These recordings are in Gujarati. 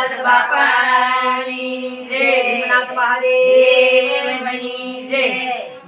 દાસ બાપાની જય નાથ મહાદેવની જય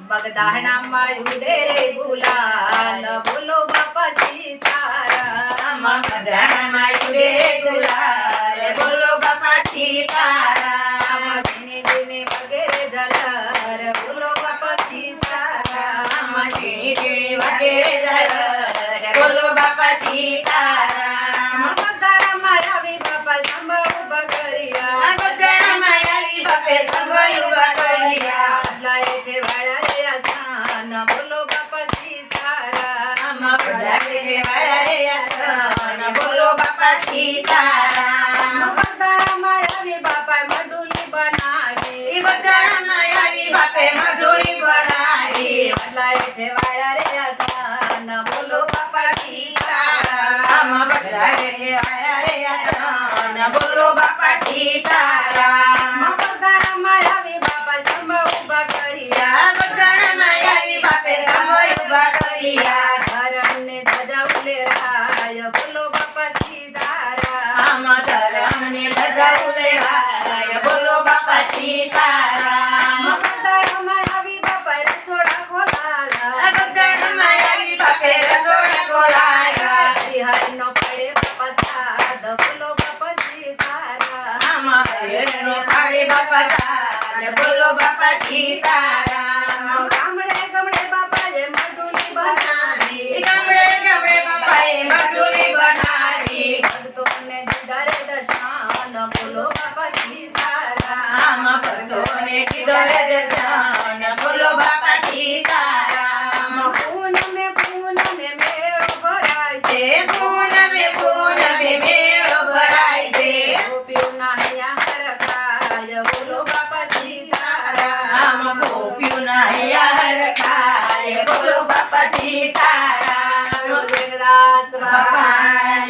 બગદાણામાં ઉડે રે ગુલાલ બોલો બાપા સીતારામ બગદાણામાં ઉડે ગુલાલ બોલો બાપા સીતારામ જીને જીને વગેરે જલર બોલો બાપા સીતારામ ઝીણી ઝીણી વાગે ઝલર બોલો બાપા સીતારામ બગદાણામાં આવી બાપા સંભા ઉભા કર્યા બગદાણામાં આવી બાપે સંભળ ઉભા કર્યા આટલા એઠે વાળા રે આસાન બોલો બાપા સીતારામ બધા કહેવાય રે આસન બોલો બાપા સીતારામ બગદાણામાં આવી બાપા મઢુલી બનાવી બગદાણામાં આવી બાપે મઢુલી બનાવી આટલા એઠે વાળા રે આસાન બોલો બાપા સીતારામ બધા કહેવાય રે આસન બોલો બાપા સીતારામ બગદાણામાં આવી બાપા સંભા ઉભા કર્યા બગદાણામાં આવી બાપે સંભળ ઉભા કર્યા ધરમને ધજા ઉલેરાય બોલો બાપા સીતારામ ધરમને ધજા ઉલેરાય બોલો બાપા સીતારામ બગદાણામાં આવી બાપા રસોડા ખોલાવ્યા બગદાણામાં આવી બાપે રસોડા ખોલાયા હરિહરનો પડે બાપા સાદ બોલો બાપા સીતારામ હરિહરનો પાડે બાપા સાદ બોલો બાપા સીતારામ ગામડે ગામડે બાપાએ મઢુલી બનાવી ગામડે ગામડે બાપાએ મઢુલી બનાવી ભક્તોને દીધા રે દર્શન બોલો બાપા સીતારામ ભક્તોને કીધો રે દર્શન બોલો બાપા સીતારામ પૂનમે પૂનમે મેળો ભરાય છે પૂનમે પૂનમે મેળો ભરાય છે ગોપીઓના હૈયા હરખાય બોલો બાપા સીતારામ ગોપીઓના હૈયા હરખાય બોલો બાપા સીતારામ